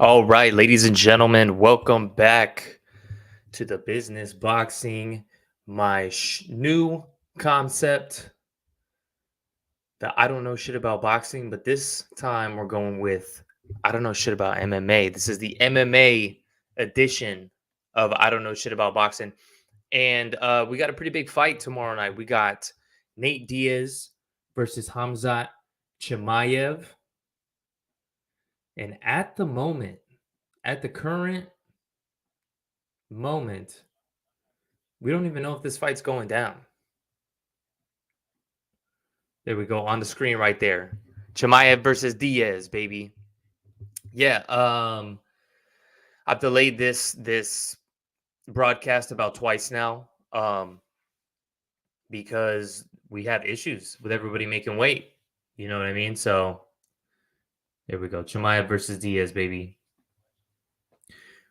All right, ladies and gentlemen, welcome back to the business boxing. My new concept that I don't know shit about boxing, but this time we're going with I don't know shit about MMA. This is the MMA edition of I don't know shit about boxing. And we got a pretty big fight tomorrow night. We got Nate Diaz versus Khamzat Chimaev. And at the moment, at the current moment, we don't even know if this fight's going down. There we go on the screen right there. Chimaev versus Diaz, baby. Yeah, I've delayed this broadcast about twice now. Because we have issues with everybody making weight. You know what I mean? So there we go. Chimaev versus Diaz, baby.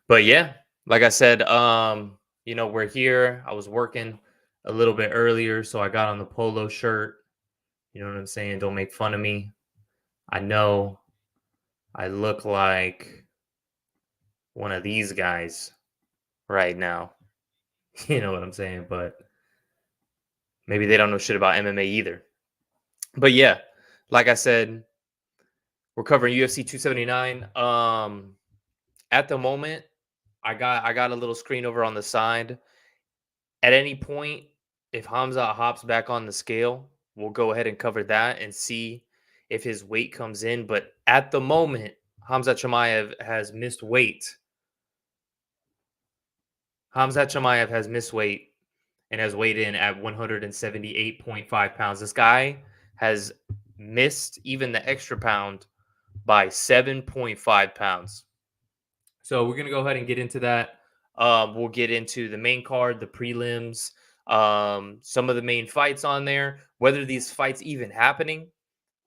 But yeah, like I said, we're here. I was working a little bit earlier, so I got on the polo shirt. You know what I'm saying? Don't make fun of me. I know I look like one of these guys right now. You know what I'm saying? But maybe they don't know shit about MMA either. But yeah, like I said, we're covering UFC 279. At the moment, I got a little screen over on the side. At any point, if Hamza hops back on the scale, we'll go ahead and cover that and see if his weight comes in. But at the moment, Hamza Chimaev has missed weight. Hamza Chimaev has missed weight and has weighed in at 178.5 pounds. This guy has missed even the extra pound by 7.5 pounds. So we're going to go ahead and get into that. We'll get into the main card, the prelims, some of the main fights on there, whether these fights even happening.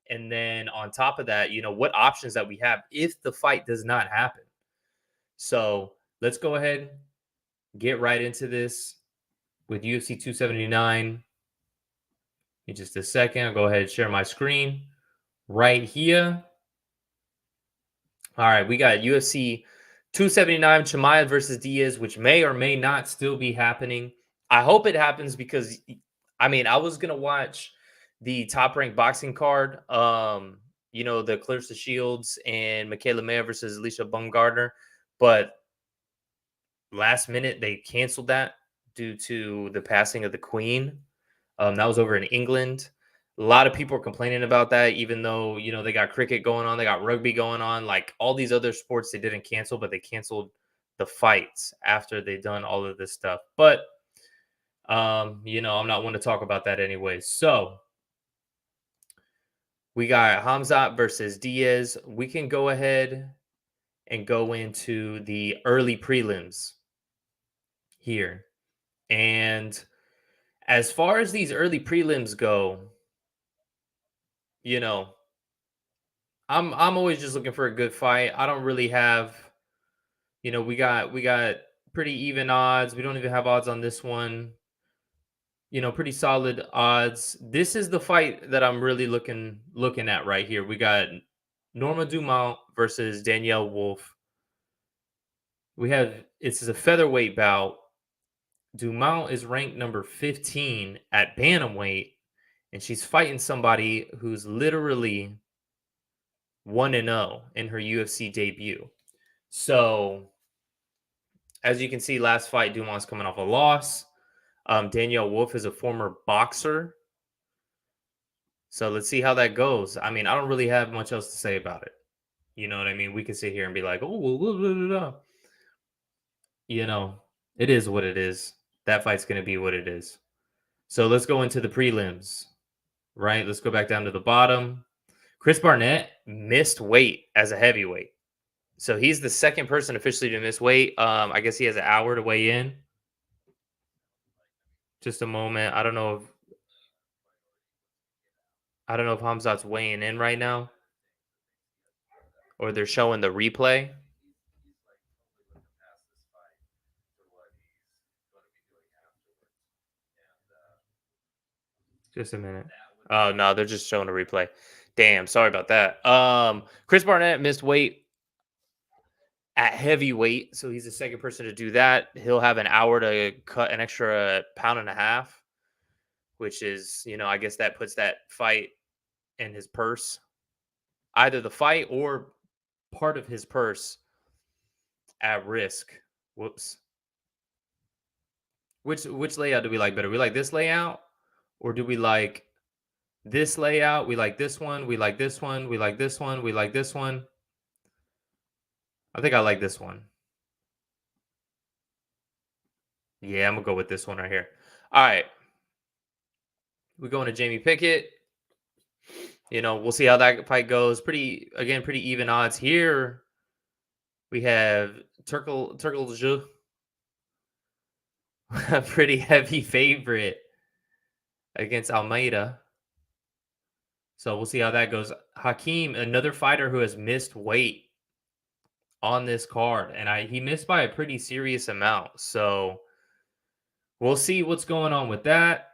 And then on top of that, what options that we have if the fight does not happen. So let's go ahead, get right into this with UFC 279. In just a second, I'll go ahead and share my screen right here. All right, we got UFC 279 Chimaev versus Diaz, which may or may not still be happening. I hope it happens because, I was gonna watch the top ranked boxing card. The Clarissa Shields and Michaela Mayer versus Alicia Baumgardner, but last minute they canceled that due to the passing of the Queen. That was over in England. A lot of people are complaining about that, even though they got cricket going on, they got rugby going on, like all these other sports they didn't cancel, but they canceled the fights after they done all of this stuff. But I'm not one to talk about that anyway. So we got Hamzat versus Diaz. We can go ahead and go into the early prelims here. And as far as these early prelims go, you know, I'm always just looking for a good fight. I don't really have, we got pretty even odds. We don't even have odds on this one. Pretty solid odds. This is the fight that I'm really looking at right here. We got Norma Dumont versus Danielle Wolf. It's a featherweight bout. Dumont is ranked number 15 at bantamweight, and she's fighting somebody who's literally 1-0 in her UFC debut. So, as you can see, last fight, Dumont's coming off a loss. Danielle Wolf is a former boxer. So let's see how that goes. I don't really have much else to say about it. You know what I mean? We can sit here and be like, oh, well, blah, blah, blah, blah. It is what it is. That fight's going to be what it is. So let's go into the prelims, right? Let's go back down to the bottom. Chris Barnett missed weight as a heavyweight. So he's the second person officially to miss weight. I guess he has an hour to weigh in. Just a moment. I don't know if Hamzat's weighing in right now or they're showing the replay. Just a minute. Oh no, they're just showing a replay. Damn, sorry about that. Chris Barnett missed weight at heavyweight. So he's the second person to do that. He'll have an hour to cut an extra pound and a half, which is, I guess that puts that fight in his purse. Either the fight or part of his purse at risk. Whoops. Which layout do we like better? We like this layout, or do we like this layout? We like this one. We like this one. We like this one. We like this one. I think I like this one. Yeah, I'm gonna go with this one right here. All right. We're going to Jamie Pickett. We'll see how that fight goes. Pretty even odds here. We have Turkle a pretty heavy favorite against Almeida. So we'll see how that goes. Hakeem, another fighter who has missed weight on this card, and he missed by a pretty serious amount. So we'll see what's going on with that.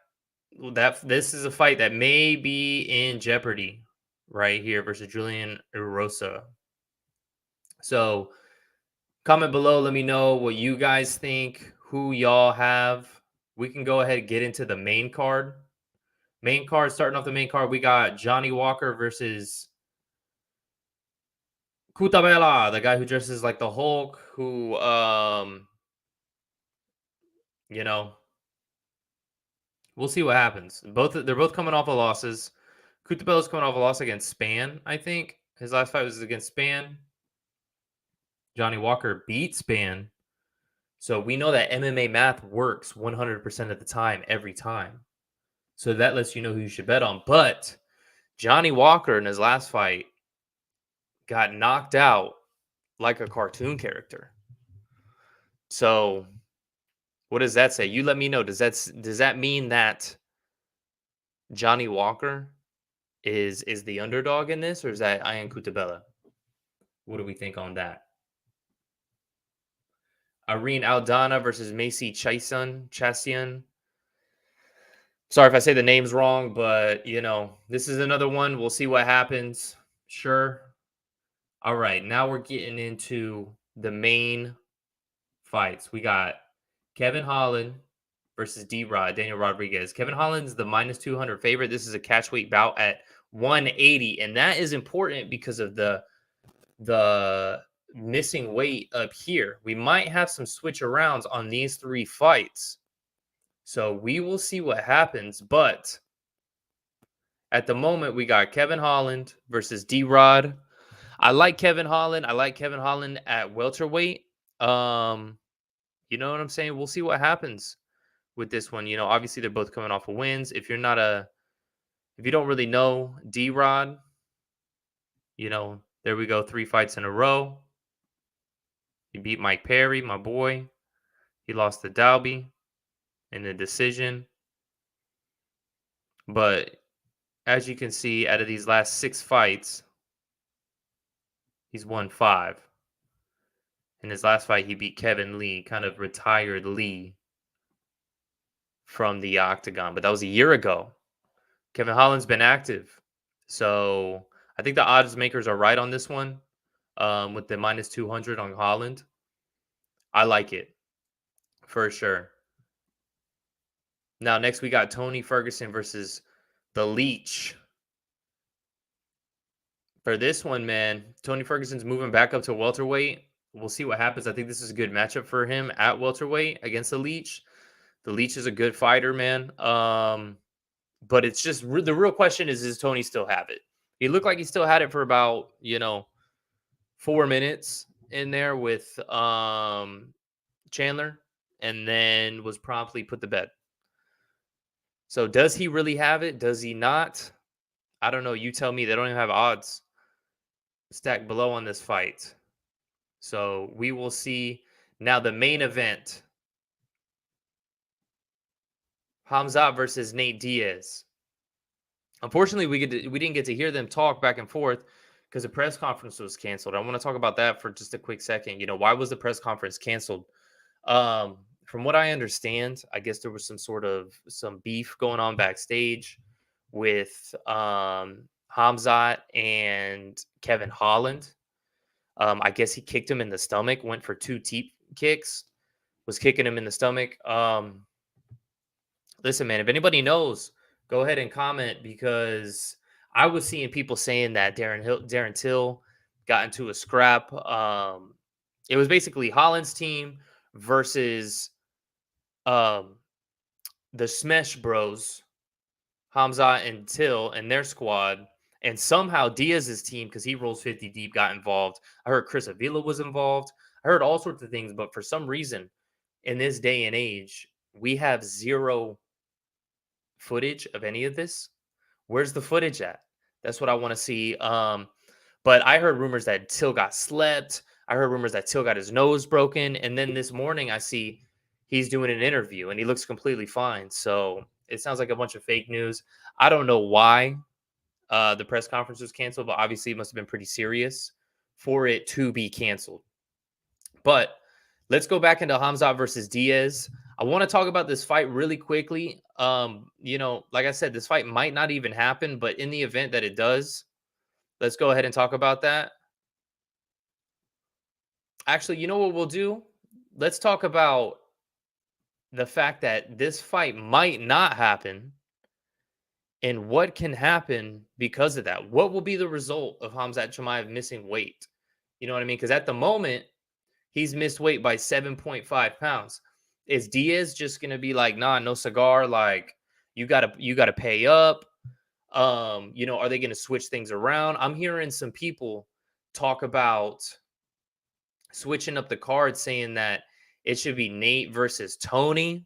This is a fight that may be in jeopardy right here versus Julian Erosa. So comment below. Let me know what you guys think, who y'all have. We can go ahead and get into the main card. Starting off the main card, we got Johnny Walker versus Cuțelaba, the guy who dresses like the Hulk, who, we'll see what happens. They're both coming off of losses. Cuțelaba's coming off a loss against Span, I think. His last fight was against Span. Johnny Walker beat Span. So we know that MMA math works 100% of the time, every time. So that lets you know who you should bet on. But Johnny Walker in his last fight got knocked out like a cartoon character. So what does that say? You let me know. Does that mean that Johnny Walker is the underdog in this, or is that Ian Cuțelaba? What do we think on that? Irene Aldana versus Macy Chiasson. Sorry if I say the names wrong, but, this is another one. We'll see what happens. Sure. All right, now we're getting into the main fights. We got Kevin Holland versus Daniel Rodriguez. Kevin Holland's the -200 favorite. This is a catchweight bout at 180, and that is important because of the missing weight up here. We might have some switch arounds on these three fights. So we will see what happens, but at the moment we got Kevin Holland versus D-Rod. I like Kevin Holland. At welterweight. You know what I'm saying? We'll see what happens with this one. Obviously they're both coming off of wins. If you don't really know D-Rod, there we go, 3 fights in a row. He beat Mike Perry, my boy. He lost to Dalby in the decision. But as you can see, out of these last 6 fights, he's won 5. In his last fight, he beat Kevin Lee, kind of retired Lee from the octagon. But that was a year ago. Kevin Holland's been active. So I think the odds makers are right on this one with the -200 on Holland. I like it for sure. Now, next we got Tony Ferguson versus the Leech. For this one, man, Tony Ferguson's moving back up to welterweight. We'll see what happens. I think this is a good matchup for him at welterweight against the Leech. The Leech is a good fighter, man. But it's just the real question is, does Tony still have it? He looked like he still had it for about, 4 minutes in there with Chandler, and then was promptly put to bed. So does he really have it? Does he not? I don't know. You tell me. They don't even have odds stacked below on this fight. So we will see. Now the main event. Khamzat versus Nate Diaz. Unfortunately, we didn't get to hear them talk back and forth because the press conference was canceled. I want to talk about that for just a quick second. Why was the press conference canceled? From what I understand, I guess there was some beef going on backstage with Khamzat and Kevin Holland. I guess he kicked him in the stomach, went for 2 teep kicks, was kicking him in the stomach. Listen, man, if anybody knows, go ahead and comment because I was seeing people saying that Darren Till got into a scrap. It was basically Holland's team versus um, the Smesh Bros, Khamzat and Till and their squad, and somehow Diaz's team, because he rolls 50 deep, got involved. I heard Chris Avila was involved. I heard all sorts of things, but for some reason, in this day and age, we have zero footage of any of this. Where's the footage at? That's what I want to see. But I heard rumors that Till got slept. I heard rumors that Till got his nose broken. And then this morning I see he's doing an interview and he looks completely fine. So it sounds like a bunch of fake news. I don't know why the press conference was canceled, but obviously it must have been pretty serious for it to be canceled. But let's go back into Khamzat versus Diaz. I want to talk about this fight really quickly. Like I said, this fight might not even happen, but in the event that it does, let's go ahead and talk about that. Actually, you know what we'll do? Let's talk about the fact that this fight might not happen and what can happen because of that. What will be the result of Khamzat Chimaev missing weight? You know what I mean? Because at the moment, he's missed weight by 7.5 pounds. Is Diaz just gonna be like, nah, no cigar? Like, you gotta pay up. Are they gonna switch things around? I'm hearing some people talk about switching up the card, saying that it should be Nate versus Tony.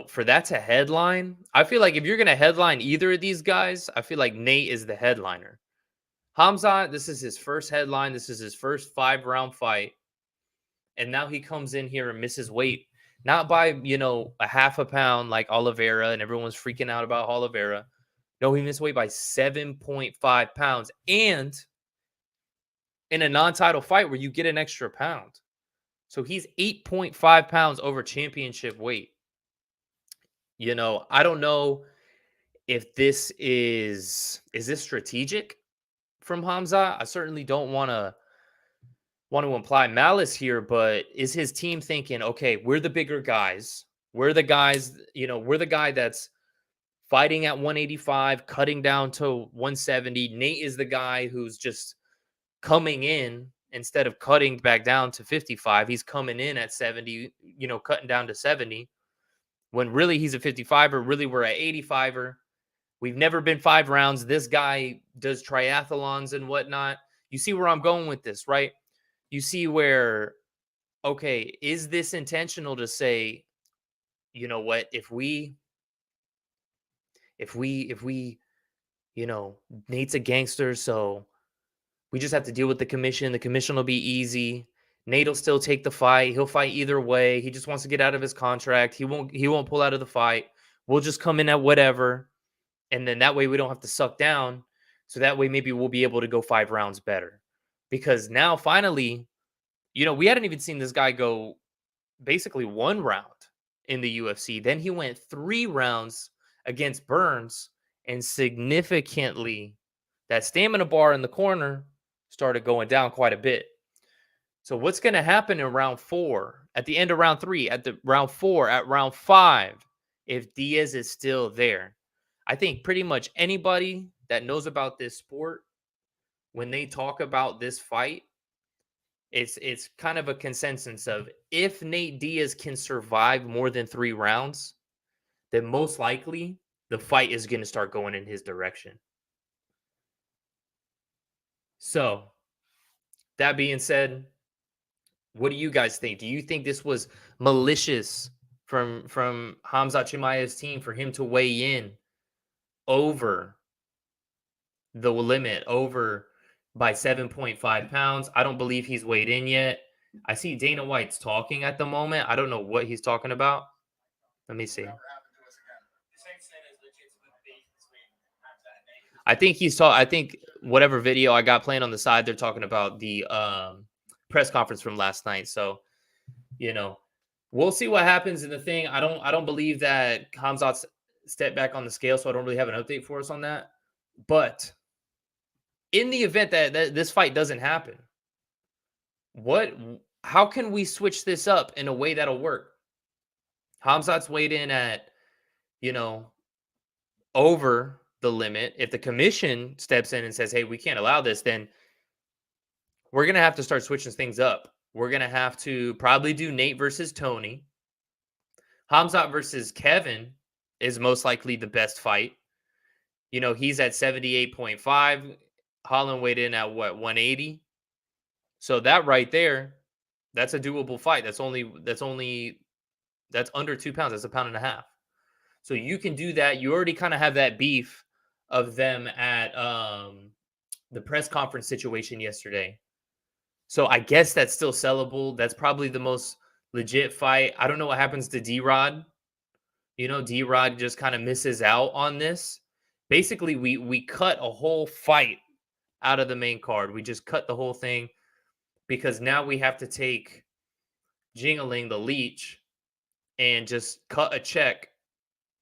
For that to headline, I feel like if you're gonna headline either of these guys, I feel like Nate is the headliner. Khamzat, this is his first headline. This is his first 5-round fight. And now he comes in here and misses weight, not by, a half a pound like Oliveira, and everyone's freaking out about Oliveira. No, he missed weight by 7.5 pounds. And in a non-title fight where you get an extra pound. So he's 8.5 pounds over championship weight. I don't know if this is this strategic from Khamzat? I certainly don't want to imply malice here, but is his team thinking, okay, we're the bigger guys. We're the guys, we're the guy that's fighting at 185, cutting down to 170. Nate is the guy who's just coming in instead of cutting back down to 55. He's coming in at 70, cutting down to 70. When really he's a 55er, really we're at 85er. We've never been 5 rounds. This guy does triathlons and whatnot. You see where I'm going with this, right? You see where, okay, is this intentional to say, you know what, if we, Nate's a gangster, so we just have to deal with the commission. The commission will be easy. Nate will still take the fight. He'll fight either way. He just wants to get out of his contract. He won't pull out of the fight. We'll just come in at whatever. And then that way we don't have to suck down. So that way maybe we'll be able to go 5 rounds better. Because now finally, we hadn't even seen this guy go basically 1 round in the UFC. Then he went 3 rounds against Burns, and significantly that stamina bar in the corner started going down quite a bit. So what's going to happen in round 4, at the end of round 3, at the round 4, at round 5, if Diaz is still there? I think pretty much anybody that knows about this sport, when they talk about this fight, it's kind of a consensus of if Nate Diaz can survive more than 3 rounds, then most likely the fight is going to start going in his direction. So, that being said, what do you guys think? Do you think this was malicious from Khamzat Chimaev's team for him to weigh in over the limit, over by 7.5 pounds? I don't believe he's weighed in yet. I see Dana White's talking at the moment. I don't know what he's talking about. Let me see. I think whatever video I got playing on the side, they're talking about the press conference from last night. So, we'll see what happens in the thing. I don't believe that Khamzat's stepped back on the scale, so I don't really have an update for us on that. But in the event that this fight doesn't happen, how can we switch this up in a way that'll work? Khamzat's weighed in at, you know, over the limit. If the commission steps in and says, hey, we can't allow this, then we're going to have to start switching things up. We're going to have to probably do Nate versus Tony. Khamzat versus Kevin is most likely the best fight. You know, he's at 78.5. Holland weighed in at what, 180? So that right there, that's a doable fight. That's under 2 pounds. That's a pound and a half. So you can do that. You already kind of have that beef of them at the press conference situation yesterday. So I guess that's still sellable. That's probably the most legit fight. I don't know what happens to D-Rod. You know, D-Rod just kind of misses out on this. Basically, we cut a whole fight out of the main card. We just cut the whole thing because now we have to take Jingliang, the leech, and just cut a check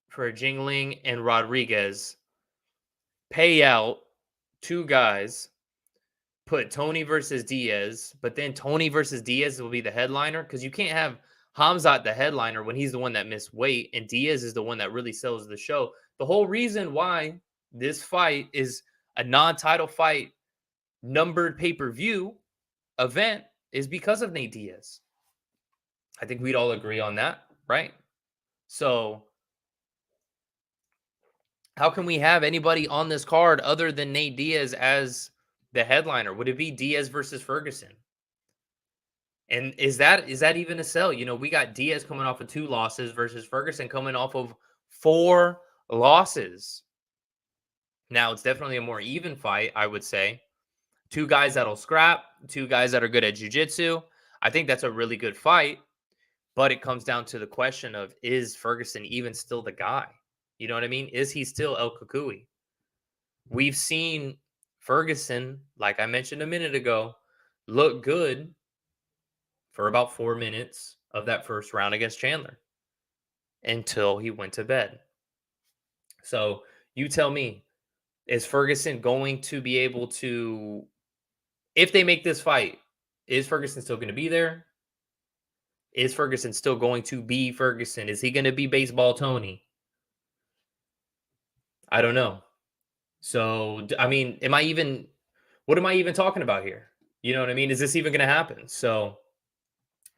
for Jingliang and Rodriguez, pay out 2 guys, put Tony versus Diaz, but then Tony versus Diaz will be the headliner because you can't have Khamzat the headliner when he's the one that missed weight and Diaz is the one that really sells the show. The whole reason why this fight is a non-title fight numbered pay-per-view event is because of Nate Diaz. I think we'd all agree on that, right? So how can we have anybody on this card other than Nate Diaz as the headliner? Would it be Diaz versus Ferguson? And is that even a sell? You know, we got Diaz coming off of 2 losses versus Ferguson coming off of 4 losses. Now, it's definitely a more even fight, I would say. 2 guys that'll scrap, 2 guys that are good at jiu-jitsu. I think that's a really good fight, but it comes down to the question of, is Ferguson even still the guy? You know what I mean? Is he still El Kukui? We've seen Ferguson, like I mentioned a minute ago, look good for about 4 minutes of that first round against Chandler until he went to bed. So you tell me, is Ferguson going to be able to, if they make this fight, is Ferguson still going to be there? Is Ferguson still going to be Ferguson? Is he going to be Baseball Tony? I don't know. So, I mean, what am I even talking about here? You know what I mean? Is this even going to happen? So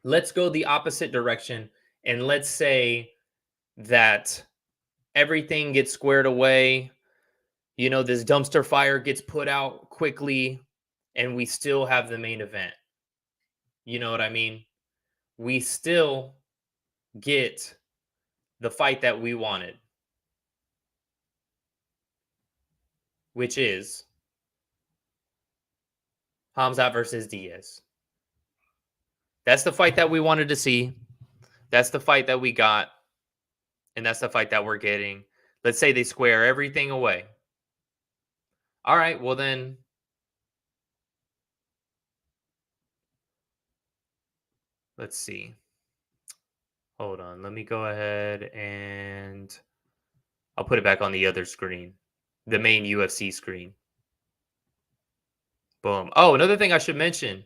let's go the opposite direction. And let's say that everything gets squared away. You know, this dumpster fire gets put out quickly and we still have the main event. You know what I mean? We still get the fight that we wanted, which is Khamzat versus Diaz. That's the fight that we wanted to see. That's the fight that we got. And that's the fight that we're getting. Let's say they square everything away. All right, well then, let's see. Hold on. Let me go ahead and I'll put it back on the other screen, the main UFC screen. Boom. Oh, another thing I should mention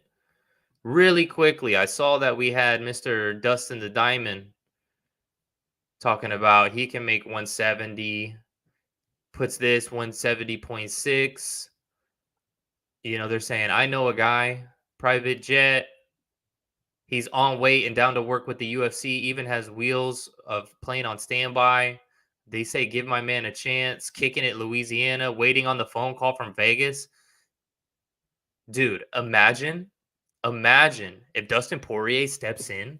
really quickly. I saw that we had Mr. Dustin the Diamond talking about he can make 170, puts this 170.6. You know, they're saying, I know a guy, private jet. He's on weight and down to work with the UFC, even has wheels of playing on standby. They say, give my man a chance, kicking it Louisiana, waiting on the phone call from Vegas. Dude, imagine if Dustin Poirier steps in.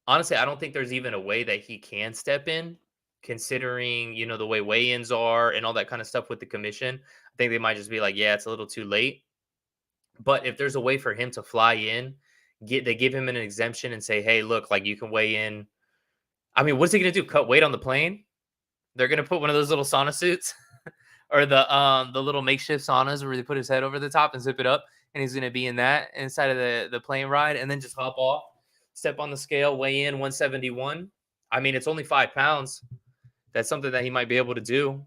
Honestly, I don't think there's even a way that he can step in, considering, you know, the way weigh-ins are and all that kind of stuff with the commission. I think they might just be like, yeah, it's a little too late. But if there's a way for him to fly in, they give him an exemption and say, hey, look, like you can weigh in. I mean, what's he going to do? Cut weight on the plane? They're going to put one of those little sauna suits or the little makeshift saunas where they put his head over the top and zip it up. And he's going to be in that inside of the plane ride and then just hop off, step on the scale, weigh in 171. I mean, it's only 5 pounds. That's something that he might be able to do.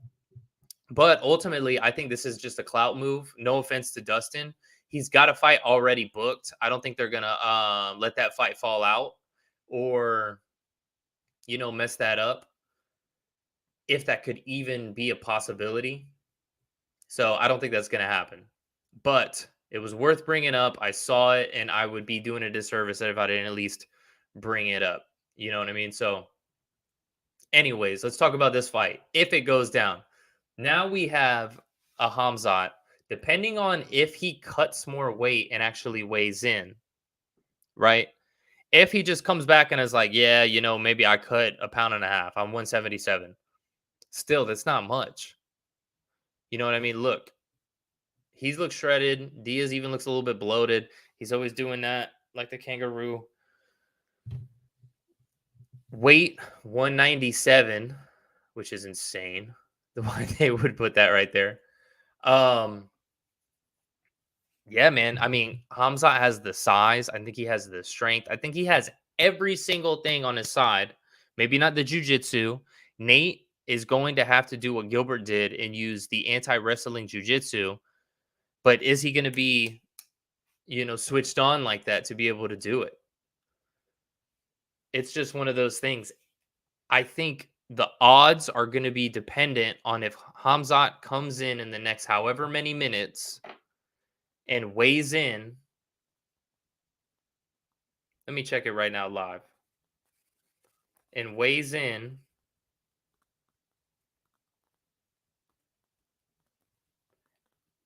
But ultimately, I think this is just a clout move. No offense to Dustin. He's got a fight already booked. I don't think they're going to let that fight fall out or, mess that up, if that could even be a possibility. So I don't think that's going to happen. But it was worth bringing up. I saw it, and I would be doing a disservice if I didn't at least bring it up. You know what I mean? So, anyways, let's talk about this fight. If it goes down, now we have a Khamzat. Depending on if he cuts more weight and actually weighs in, right? If he just comes back and is like, yeah, maybe I cut a pound and a half. I'm 177. Still, that's not much. You know what I mean? Look, he's looked shredded. Diaz even looks a little bit bloated. He's always doing that like the kangaroo. Weight 197, which is insane. The why they would put that right there. Yeah, man. I mean, Khamzat has the size. I think he has the strength. I think he has every single thing on his side. Maybe not the jujitsu. Nate is going to have to do what Gilbert did and use the anti-wrestling jujitsu. But is he going to be, switched on like that to be able to do it? It's just one of those things. I think the odds are going to be dependent on if Khamzat comes in the next however many minutes and weighs in. Let me check it right now live. And weighs in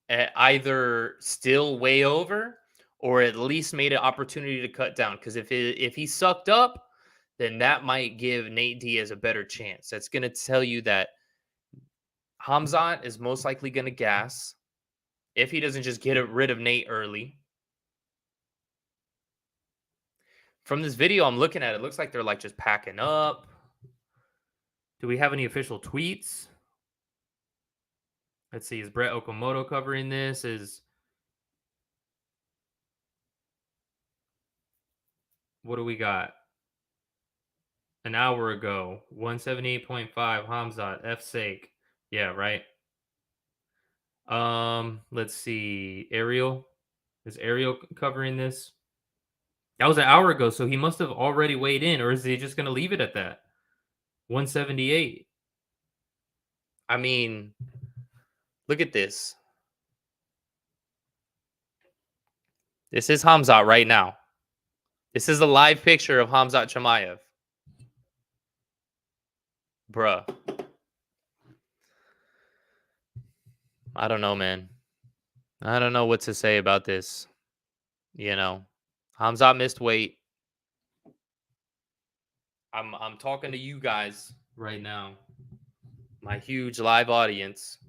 at either still way over or at least made an opportunity to cut down. Because if he sucked up, then that might give Nate Diaz a better chance. That's going to tell you that Khamzat is most likely going to gas if he doesn't just get rid of Nate early. From this video I'm looking at, it looks like they're like just packing up. Do we have any official tweets? Let's see. Is Brett Okamoto covering this? What do we got? An hour ago, 178.5 Khamzat, F sake. Yeah, right. Let's see. Ariel. Is Ariel covering this? That was an hour ago, so he must have already weighed in, or is he just gonna leave it at that? 178. I mean, look at this. This is Khamzat right now. This is a live picture of Khamzat Chimaev. Bruh. I don't know, man. I don't know what to say about this. Khamzat missed weight. I'm talking to you guys right now, my huge live audience,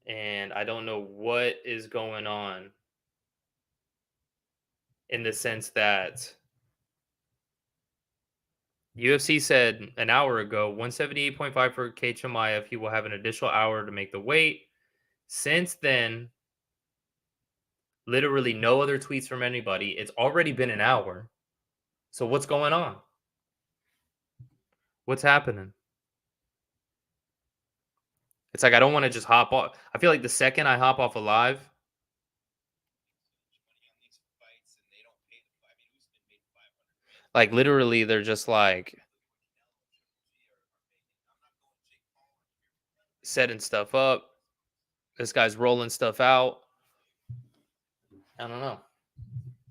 and I don't know what is going on in the sense that UFC said an hour ago, 178.5 for K. Chimaev. He will have an additional hour to make the weight. Since then, literally no other tweets from anybody. It's already been an hour. So what's going on? What's happening? It's like I don't want to just hop off. I feel like the second I hop off a live, like literally they're just like setting stuff up. This guy's rolling stuff out. I don't know.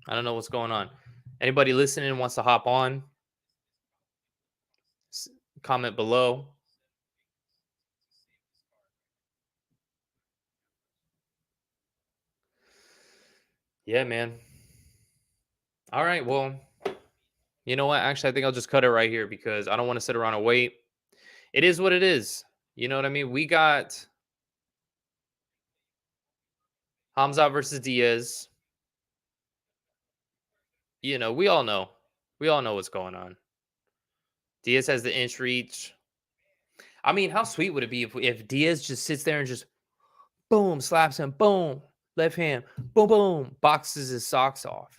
I don't know what's going on. Anybody listening wants to hop on? Comment below. Yeah, man. All right. Well, you know what? Actually, I think I'll just cut it right here because I don't want to sit around and wait. It is what it is. You know what I mean? We got Khamzat versus Diaz. We all know. We all know what's going on. Diaz has the inch reach. I mean, how sweet would it be if Diaz just sits there and just boom, slaps him, boom, left hand, boom, boom, boxes his socks off?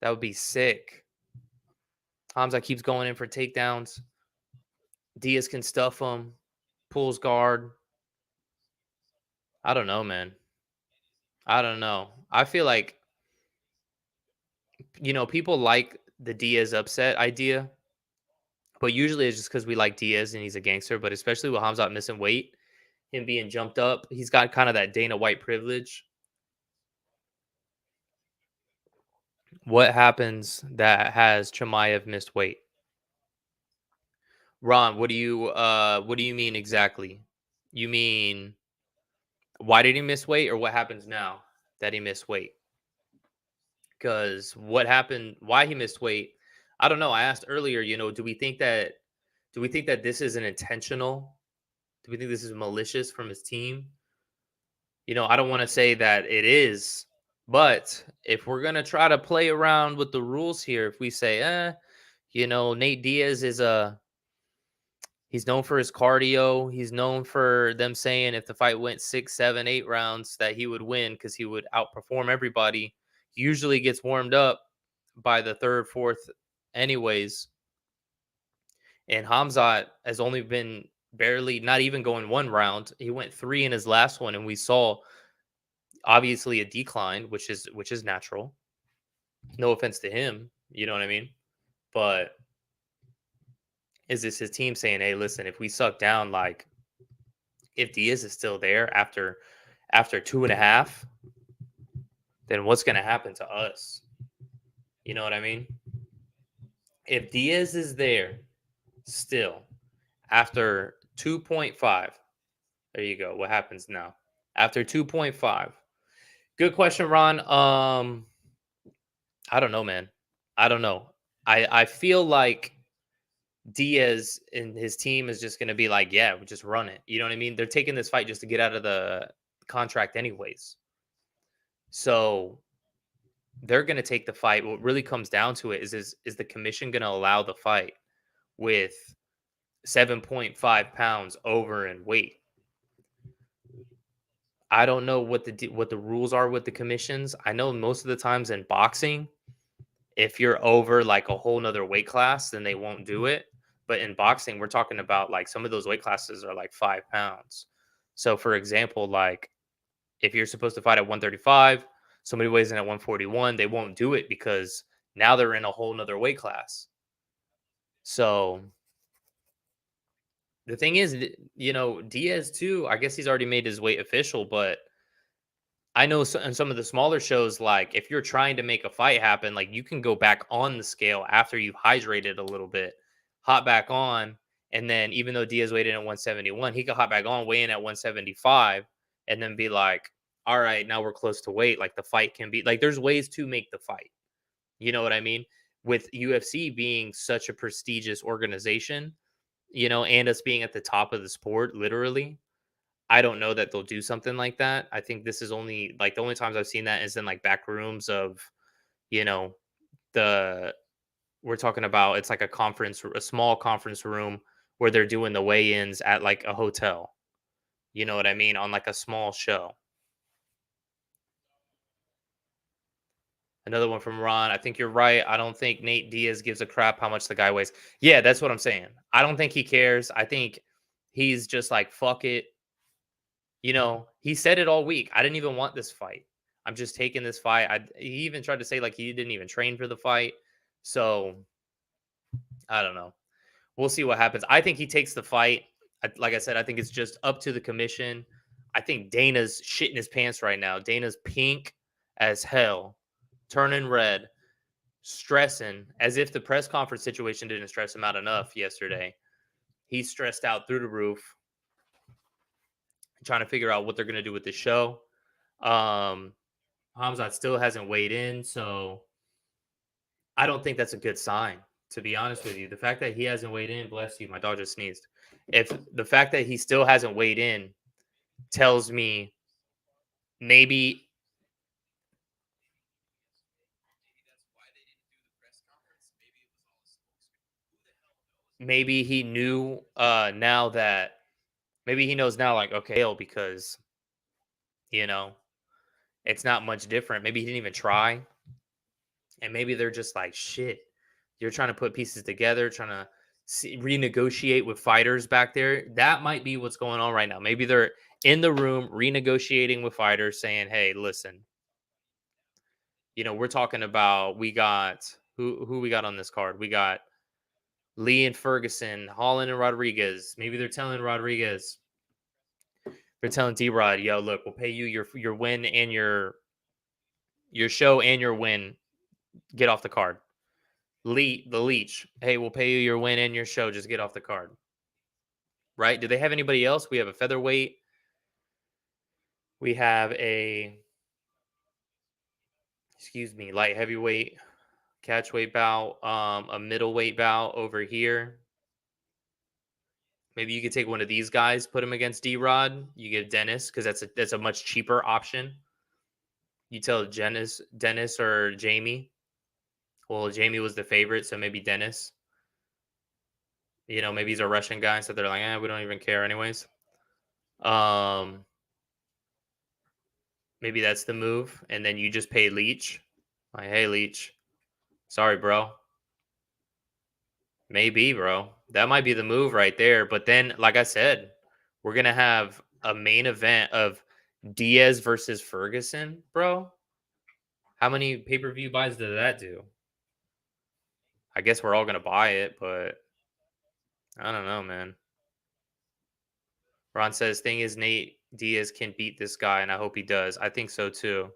That would be sick. Khamzat keeps going in for takedowns. Diaz can stuff him, pulls guard. I don't know, man. I don't know. I feel like, people like the Diaz upset idea, but usually it's just because we like Diaz and he's a gangster. But especially with Hamzat missing weight, him being jumped up, he's got kind of that Dana White privilege. What happens that has Chimaev missed weight? Ron, what do you mean exactly? You mean why did he miss weight or what happens now that he missed weight? Because what happened, why he missed weight, I don't know. I asked earlier, do we think that this is an intentional? Do we think this is malicious from his team? I don't want to say that it is, but if we're gonna try to play around with the rules here, if we say, Nate Diaz he's known for his cardio. He's known for them saying if the fight went 6, 7, 8 rounds that he would win because he would outperform everybody. He usually gets warmed up by the third, fourth, anyways. And Hamzat has only been barely, not even going 1 round. He went 3 in his last one, and we saw obviously a decline, which is natural. No offense to him, you know what I mean? But is this his team saying, "Hey, listen, if we suck down, like if Diaz is still there after 2.5, then what's going to happen to us?" You know what I mean? If Diaz is there still after 2.5, there you go. What happens now? After 2.5. Good question, Ron. I don't know, man. I don't know. I feel like Diaz and his team is just going to be like, yeah, we just run it. You know what I mean? They're taking this fight just to get out of the contract, anyways. So they're going to take the fight. What really comes down to it is the commission going to allow the fight with 7.5 pounds over in weight? I don't know what the rules are with the commissions. I know most of the times in boxing, if you're over like a whole nother weight class, then they won't do it. But in boxing, we're talking about like some of those weight classes are like 5 pounds. So, for example, like if you're supposed to fight at 135, somebody weighs in at 141, they won't do it because now they're in a whole nother weight class. So the thing is, Diaz too, I guess he's already made his weight official, but I know in some of the smaller shows, like if you're trying to make a fight happen, like you can go back on the scale after you've hydrated a little bit, hop back on, and then even though Diaz weighed in at 171, he could hop back on, weigh in at 175, and then be like, all right, now we're close to weight. Like the fight can be like there's ways to make the fight. You know what I mean? With UFC being such a prestigious organization, and us being at the top of the sport, literally, I don't know that they'll do something like that. I think this is only like the only times I've seen that is in like back rooms of, you know, the we're talking about it's like a small conference room where they're doing the weigh-ins at like a hotel. You know what I mean? On like a small show. Another one from Ron. I think you're right. I don't think Nate Diaz gives a crap how much the guy weighs. Yeah, that's what I'm saying. I don't think he cares. I think he's just like, fuck it. He said it all week. I didn't even want this fight. I'm just taking this fight. He even tried to say like he didn't even train for the fight. So I don't know. We'll see what happens. I think he takes the fight. Like I said, I think it's just up to the commission. I think Dana's shitting his pants right now. Dana's pink as hell, turning red, stressing as if the press conference situation didn't stress him out enough yesterday. He's stressed out through the roof, trying to figure out what they're going to do with the show. Hamzat still hasn't weighed in, so I don't think that's a good sign, to be honest with you. The fact that he hasn't weighed in, bless you, my dog just sneezed. If the fact that he still hasn't weighed in tells me maybe maybe he knew now that maybe he knows now like okay because you know it's not much different. Maybe he didn't even try. And maybe they're just like, shit, you're trying to put pieces together, trying to renegotiate with fighters back there. That might be what's going on right now. Maybe they're in the room renegotiating with fighters, saying, "Hey, listen, we're talking about we got who we got on this card. We got Lee and Ferguson, Holland and Rodriguez. Maybe they're telling Rodriguez, they're telling D-Rod, yo, look, we'll pay you your win and your show and your win. Get off the card. Lee, the Leech, hey, we'll pay you your win and your show. Just get off the card." Right? Do they have anybody else? We have a featherweight. We have light heavyweight, catchweight bout, a middleweight bout over here. Maybe you could take one of these guys, put him against D-Rod. You get Dennis because that's a much cheaper option. You tell Dennis or Jamie. Well, Jamie was the favorite, so maybe Dennis. Maybe he's a Russian guy, so they're like, we don't even care anyways. Maybe that's the move, and then you just pay Leech. Like, hey, Leech, sorry, bro. Maybe, bro. That might be the move right there. But then, like I said, we're gonna have a main event of Diaz versus Ferguson, bro. How many pay-per-view buys did that do? I guess we're all gonna buy it, but I don't know, man. Ron says, thing is, Nate Diaz can beat this guy, and I hope he does. I think so too.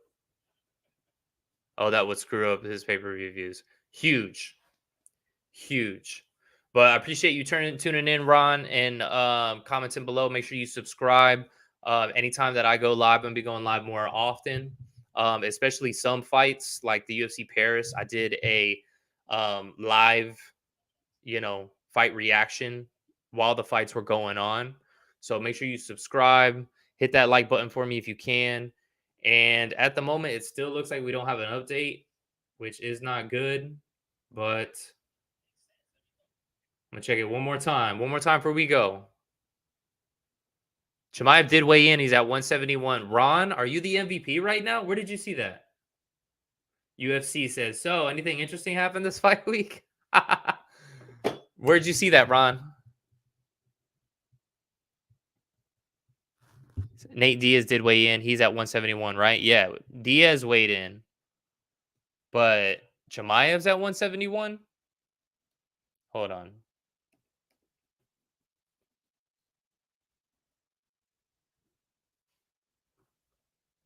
Oh, that would screw up his pay-per-view views. Huge. Huge. But I appreciate you tuning in, Ron, and commenting below. Make sure you subscribe. Anytime that I go live, I'm going to be going live more often, especially some fights like the UFC Paris. I did a live, fight reaction while the fights were going on. So make sure you subscribe. Hit that like button for me if you can. And at the moment, it still looks like we don't have an update, which is not good, but I'm gonna check it one more time. One more time before we go. Chimaev did weigh in. He's at 171. Ron, are you the MVP right now? Where did you see that? UFC says, so anything interesting happened this fight week? Where'd you see that, Ron? Nate Diaz did weigh in. He's at 171, right? Yeah. Diaz weighed in. But Chimaev's at 171? Hold on.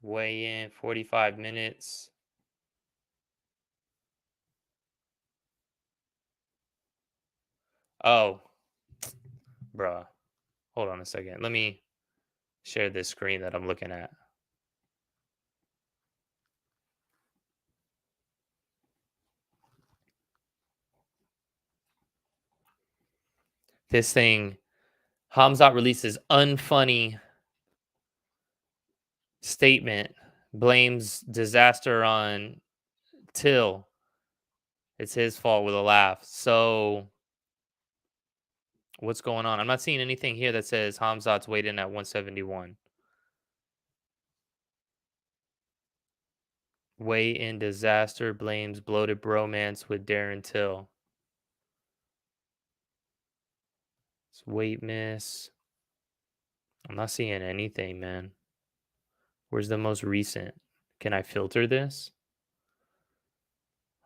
Weigh in 45 minutes. Oh, bruh. Hold on a second. Let me share this screen that I'm looking at. This thing, Khamzat releases unfunny statement, blames disaster on Till. It's his fault with a laugh. So what's going on? I'm not seeing anything here that says Khamzat's weighed in at 171. Weigh-in disaster blames bloated bromance with Darren Till. It's weight miss. I'm not seeing anything, man. Where's the most recent? Can I filter this?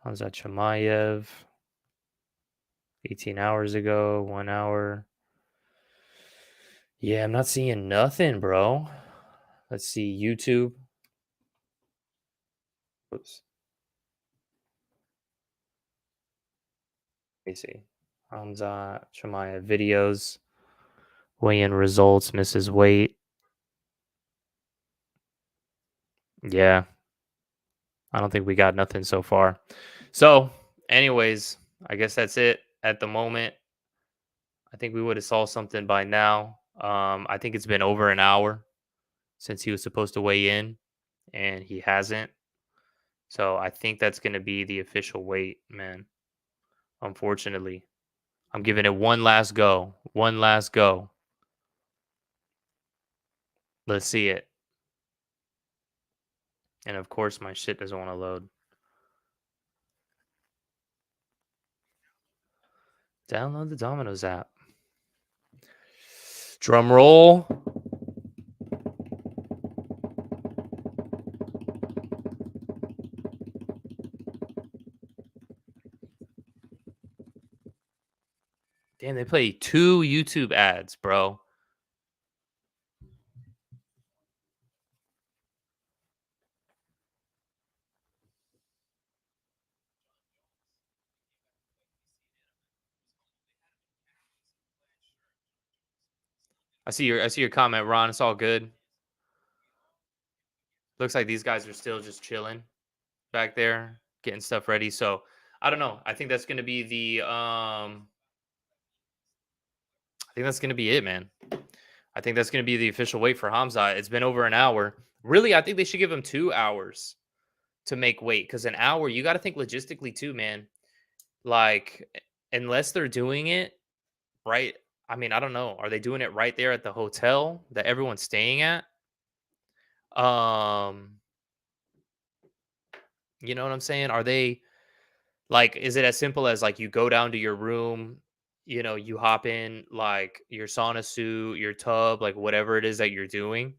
Khamzat Chimaev. 18 hours ago, 1 hour. Yeah, I'm not seeing nothing, bro. Let's see, YouTube. Oops. Let me see. Khamzat Chimaev videos. Weigh-in results, misses weight. Yeah. I don't think we got nothing so far. So, anyways, I guess that's it at the moment. I think we would have saw something by now. I think it's been over an hour since he was supposed to weigh in, and he hasn't. So I think that's going to be the official weight, man. Unfortunately, I'm giving it one last go. One last go. Let's see it. And of course, my shit doesn't want to load. Download the Domino's app. Drum roll. Damn, they play 2 YouTube ads, bro. I see your comment, Ron. It's all good. Looks like these guys are still just chilling back there, getting stuff ready. So I don't know. I think that's gonna be the I think that's gonna be it, man. I think that's gonna be the official wait for Khamzat. It's been over an hour. Really, I think they should give him 2 hours to make weight because an hour, you got to think logistically too, man. Like, unless they're doing it right. I mean, I don't know. Are they doing it right there at the hotel that everyone's staying at? Um, you know what I'm saying? Are they like, is it as simple as like you go down to your room, you hop in like your sauna suit, your tub, like whatever it is that you're doing?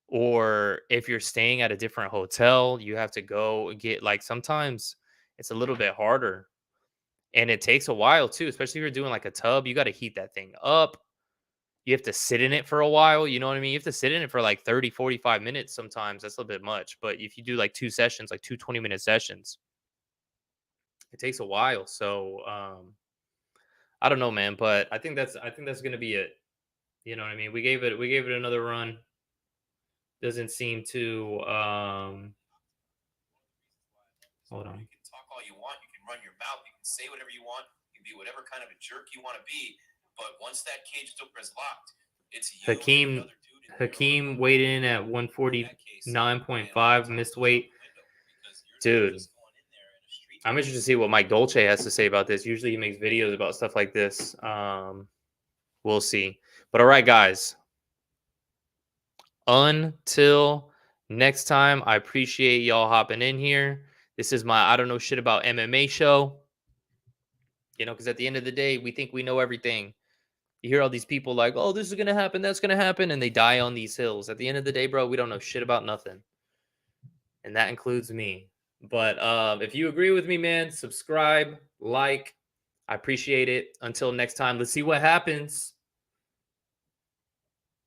Or if you're staying at a different hotel, you have to go get like sometimes it's a little bit harder and it takes a while too, especially if you're doing like a tub, you got to heat that thing up. You have to sit in it for a while, you know what I mean? You have to sit in it for like 30, 45 minutes sometimes. That's a little bit much. But if you do like 2 sessions, like 2 20-minute sessions, it takes a while. So I don't know, man, but I think that's gonna be it. You know what I mean? We gave it another run. Doesn't seem to hold on. You can talk all you want, you can run your mouth, you can say whatever you want, you can be whatever kind of a jerk you want to be. But once that cage door is locked, it's you and Hakeem another dude in there. Hakeem weighed in at In that case, 149.5, missed weight. because you're Dude, just going in there in a street. I'm interested to see what Mike Dolce has to say about this. Usually he makes videos about stuff like this. We'll see. But all right, guys. Until next time, I appreciate y'all hopping in here. This is my I don't know shit about MMA show. Because at the end of the day, we think we know everything. You hear all these people like, oh, this is going to happen, that's going to happen, and they die on these hills. At the end of the day, bro, we don't know shit about nothing. And that includes me. But if you agree with me, man, subscribe, like. I appreciate it. Until next time, let's see what happens.